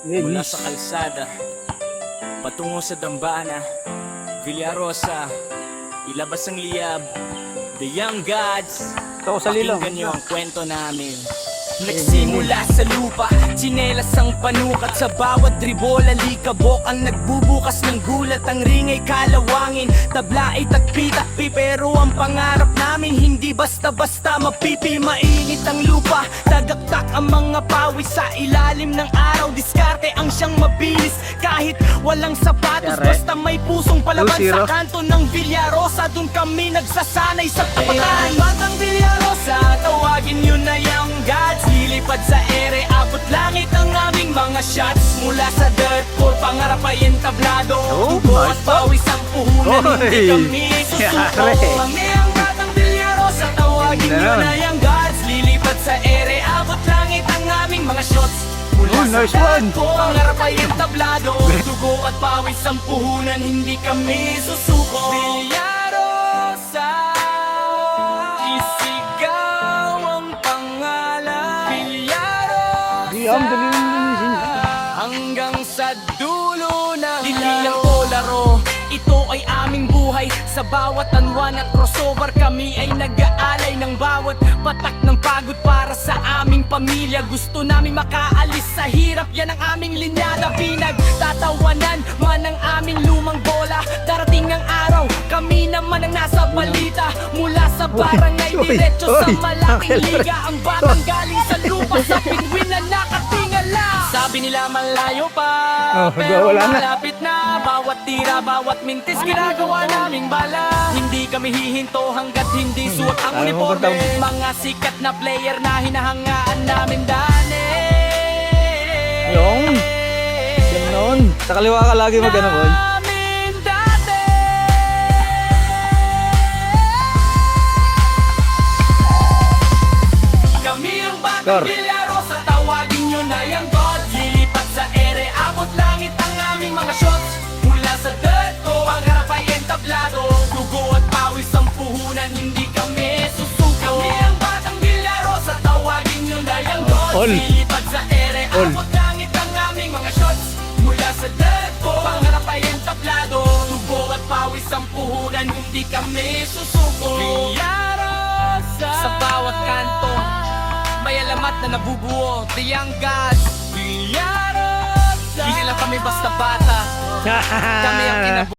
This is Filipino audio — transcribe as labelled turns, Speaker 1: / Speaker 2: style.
Speaker 1: Mula sa kalsada patungo sa dambana, Villarosa, ilabas ang liyab, The Young Gods. Pakinggan niyo ang kwento namin. Nagsimula sa lupa, tsinelas ang panukat. Sa bawat dribol, alikabok ang nagbubukas ng gulat. Ang ring ay kalawangin, tabla ay tagpi-takpi. Pero ang pangarap namin, hindi basta-basta mapipi. Mainit ang lupa, tagaktak ang mga pawis. Sa ilalim ng araw, diskarte ang siyang mabilis. Kahit walang sapatos, basta may pusong palaban. Sa kanto ng Villarosa, dun kami nagsasanay sa kapatahan. Batang Villarosa, tawagin yun na Young Gods. Lilipad sa ere, abot langit ang aming mga shots. Mula sa dirt floor, pangarap ay entablado. Dugo at pawis ang puhunan, hindi kami susuko. Kami ang batang Villarosa, tawagin nyo na Young Gods. Lilipad sa ere, abot langit ang aming mga shots. Mula sa dirt floor, pangarap ay entablado. Dugo at pawis ang puhunan, hindi kami susuko. Villarosa, isigaw ang pangalan. Villarosa, hanggang sa dulo ng Lililang Polaro, ito ay aming buhay. Sa bawat anwan at crossover, kami ay nag-aalay ng bawat patak ng pagod para sa aming pamilya. Gusto namin makaalis sa hirap, yan ang aming linyada. Pinagtatawanan man ang aming lumang bola. Darating ang araw, kami naman ang nasa balita. Mula sa barangay, diretso sa malaking liga. Ang batang galing sa lupa, sa pinwin na nakatingala. Sabi nila malayo pa, pero malapit na. Bawat tira, bawat mintis, ginagawa naming bala. Hindi kami hihinto hanggat hindi suot ang uniforme. Mga sikat na player na hinahangaan namin dani.
Speaker 2: Yung ganon. Sa kaliwa ka lagi mag-ano, boy.
Speaker 1: Kami ang batang Villarosa, tawagin nyo na Young Gods. Lilipat sa ere, abot langit ang aming mga shots. Mula sa dirt ko, ang harap ay entablado. Dugo at pawis ang puhunan, hindi kami susuko. Kami ang batang Villarosa, tawagin nyo na Young Gods. Lilipat sa ere, abot langit ang aming mga shots. Mula sa dirt ko, ang harap ay entablado. Dugo at pawis ang puhunan, hindi kami susuko. Villarosa, sa bawat kanto may alamat na nabubuo, The Young Gods. Villarosa, hindi lang kami basta bata, kami ang